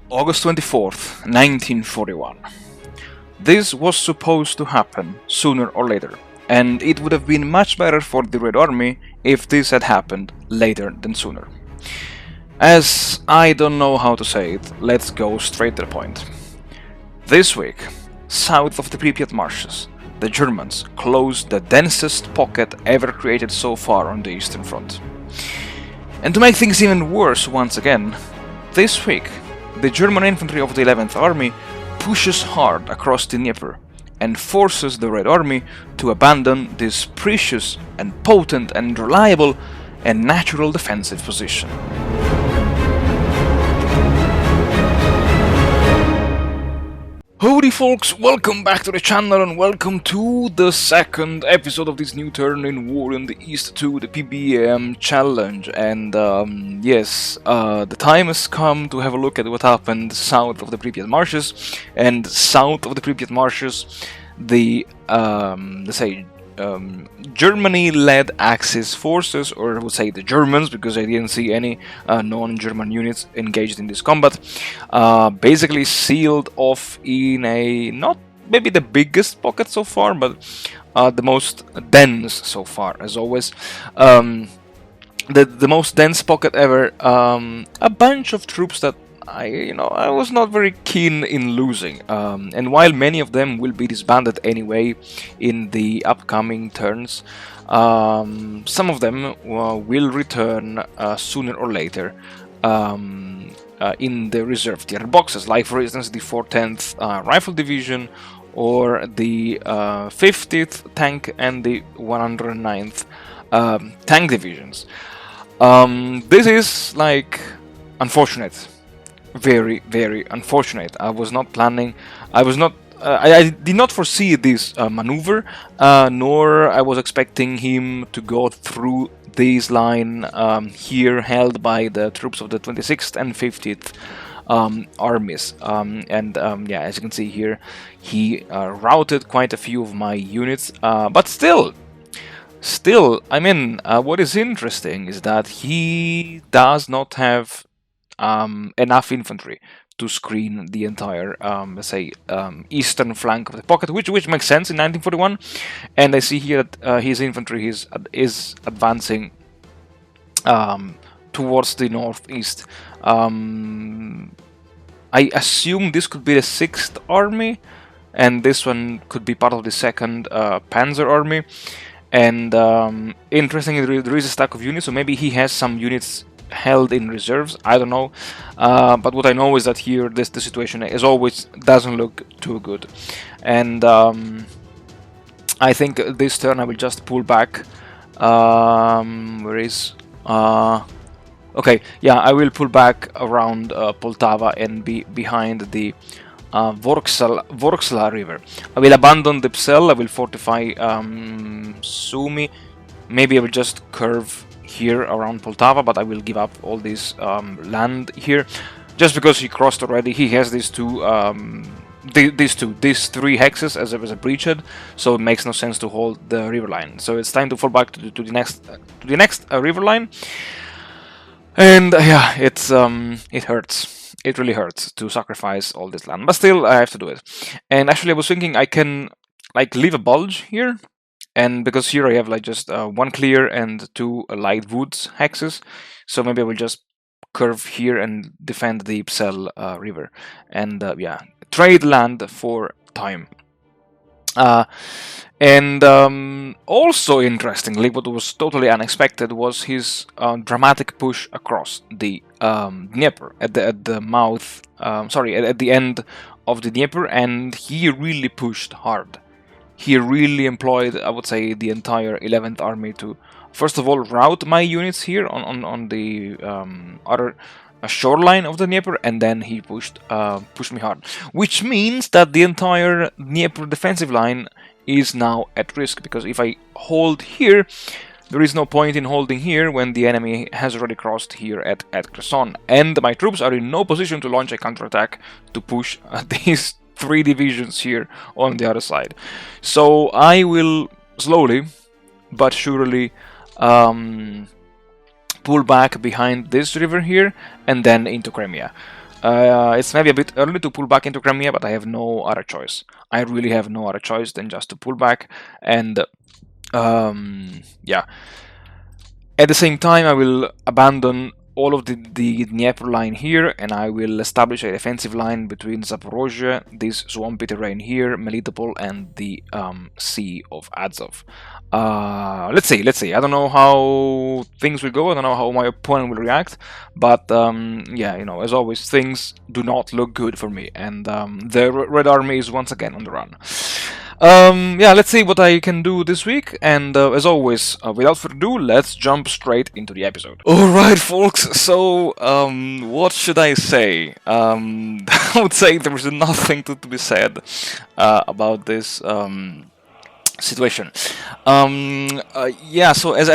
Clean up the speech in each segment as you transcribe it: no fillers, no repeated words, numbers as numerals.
August 24th, 1941. This was supposed to happen sooner or later, and it would have been much better for the Red Army if this had happened later than sooner. As I don't know how to say it, let's go straight to the point. This week, south of the Pripyat marshes, the Germans closed the densest pocket ever created so far on the Eastern Front. And to make things even worse once again, this week, the German infantry of the 11th Army pushes hard across the Dnepr and forces the Red Army to abandon this precious and potent and reliable and natural defensive position. Howdy folks, welcome back to the channel and welcome to the second episode of this new turn in War in the East 2, the PBEM challenge. And yes, the time has come to have a look at what happened south of the Pripyat marshes. And south of the Pripyat marshes, the, let's say, Germany-led Axis forces, or I would say the Germans, because I didn't see any non-German units engaged in this combat, basically sealed off in a, not maybe the biggest pocket so far, but the most dense so far, as always. The most dense pocket ever. A bunch of troops that I was not very keen in losing, and while many of them will be disbanded anyway in the upcoming turns, some of them will return sooner or later in the reserve tier boxes, like for instance the 410th Rifle Division or the 50th Tank and the 109th Tank Divisions. This is like unfortunate. Very, very unfortunate. I was not planning. I did not foresee this maneuver, nor I was expecting him to go through this line here, held by the troops of the 26th and 50th armies. Yeah, as you can see here, he routed quite a few of my units, but still, I mean, what is interesting is that he does not have enough infantry to screen the entire, let's say, eastern flank of the pocket, which makes sense in 1941. And I see here that his infantry is advancing towards the northeast. I assume this could be the 6th Army, and this one could be part of the 2nd Panzer Army. And interestingly, there is a stack of units, so maybe he has some units held in reserves. I don't know, but what I know is that here the situation, as always, doesn't look too good. And I think this turn I will just pull back. Where is okay, yeah, I will pull back around Poltava and be behind the Vorksla river. I will abandon the Psel. I will fortify Sumy. Maybe I will just curve here around Poltava, but I will give up all this land here, just because he crossed already. He has these two, these 3 hexes as a breachhead, so it makes no sense to hold the river line. So it's time to fall back to the next river line, and yeah, it hurts. It really hurts to sacrifice all this land, but still I have to do it. And actually, I was thinking I can like leave a bulge here. And because here I have like just 1 clear and 2 light woods hexes, so maybe I will just curve here and defend the Psel river, and yeah, trade land for time. And also interestingly, what was totally unexpected was his dramatic push across the Dnepr at the mouth, at the end of the Dnepr, and he really pushed hard. He really employed, I would say, the entire 11th Army to, first of all, route my units here on the other shoreline of the Dnepr, and then he pushed me hard. Which means that the entire Dnepr defensive line is now at risk, because if I hold here, there is no point in holding here when the enemy has already crossed here at Kherson, and my troops are in no position to launch a counterattack to push these 3 divisions here on the other side. So I will slowly but surely pull back behind this river here and then into Crimea. It's maybe a bit early to pull back into Crimea, but I have no other choice. I really have no other choice than just to pull back. And yeah, at the same time, I will abandon all of the Dnepr line here, and I will establish a defensive line between Zaporozhye, this swampy terrain here, Melitopol, and the Sea of Azov. Let's see. I don't know how things will go. I don't know how my opponent will react. But yeah, you know, as always, things do not look good for me, and the Red Army is once again on the run. Yeah, let's see what I can do this week, and as always, without further ado, let's jump straight into the episode. Alright, folks, so, what should I say? I would say there is nothing to be said about this situation. Yeah, so as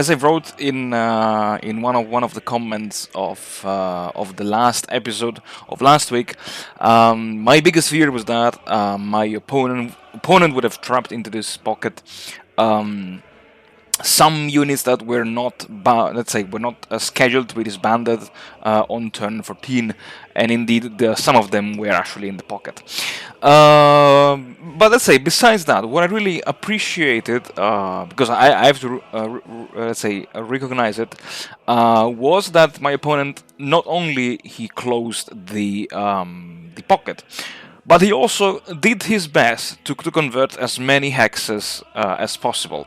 I wrote in one of the comments of the last episode of last week, my biggest fear was that my opponent would have trapped into this pocket some units that were not, let's say, were not scheduled to be disbanded on turn 14, and indeed some of them were actually in the pocket. But let's say, besides that, what I really appreciated, because I have to, let's say, recognize it, was that my opponent not only he closed the pocket, but he also did his best to convert as many hexes as possible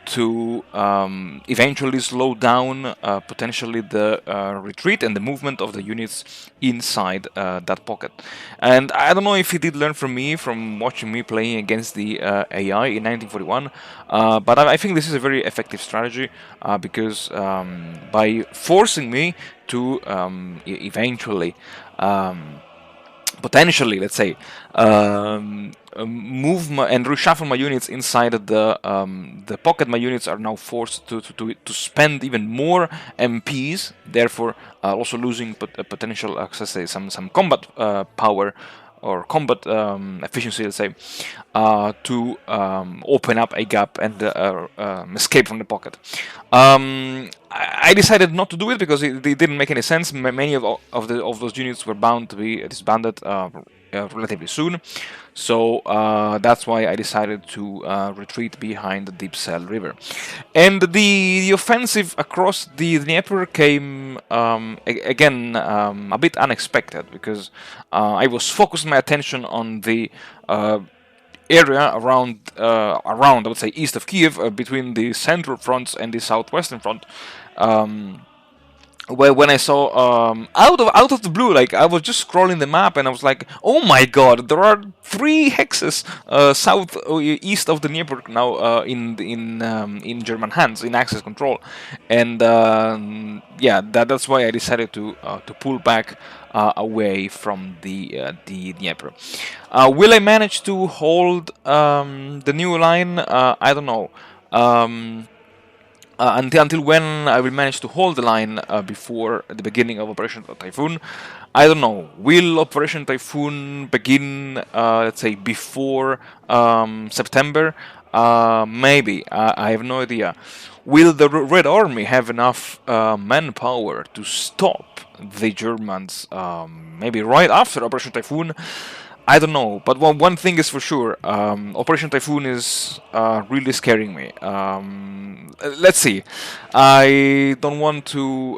to eventually slow down potentially the retreat and the movement of the units inside that pocket. And I don't know if he did learn from me, from watching me playing against the AI in 1941, but I think this is a very effective strategy because by forcing me to eventually potentially, let's say, move and reshuffle my units inside the pocket. My units are now forced to spend even more MPs, therefore also losing potential, let's say, some combat power or combat efficiency, let's say, to open up a gap and escape from the pocket. I decided not to do it because it didn't make any sense. Many of those units were bound to be disbanded relatively soon, so that's why I decided to retreat behind the Dipsel River. And the offensive across the Dnepr came again a bit unexpected, because I was focusing my attention on the area around I would say east of Kiev, between the central fronts and the southwestern front. Where when I saw out of the blue, like I was just scrolling the map and I was like, oh my god, there are 3 hexes east of the Dnepr now in German hands, in Axis control, and yeah, that's why I decided to pull back away from the Dnepr. Will I manage to hold the new line? I don't know. Until when I will manage to hold the line before the beginning of Operation Typhoon, I don't know. Will Operation Typhoon begin, let's say, before September? Maybe. I have no idea. Will the Red Army have enough manpower to stop the Germans maybe right after Operation Typhoon? I don't know, but one thing is for sure, Operation Typhoon is really scaring me. Let's see. I don't want to,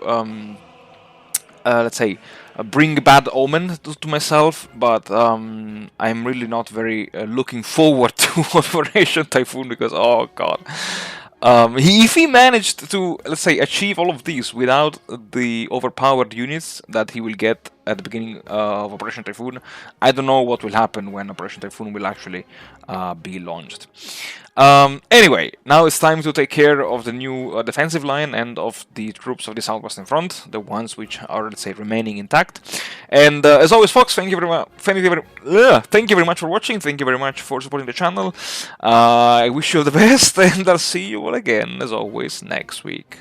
let's say, bring bad omen to myself, but I'm really not very looking forward to Operation Typhoon, because, oh god. If he managed to, let's say, achieve all of these without the overpowered units that he will get at the beginning of Operation Typhoon, I don't know what will happen when Operation Typhoon will actually be launched. Anyway, now it's time to take care of the new defensive line and of the troops of the Southwestern Front, the ones which are, let's say, remaining intact. And as always, folks, thank you very much. Thank you very much for watching. Thank you very much for supporting the channel. I wish you all the best, and I'll see you all again, as always, next week.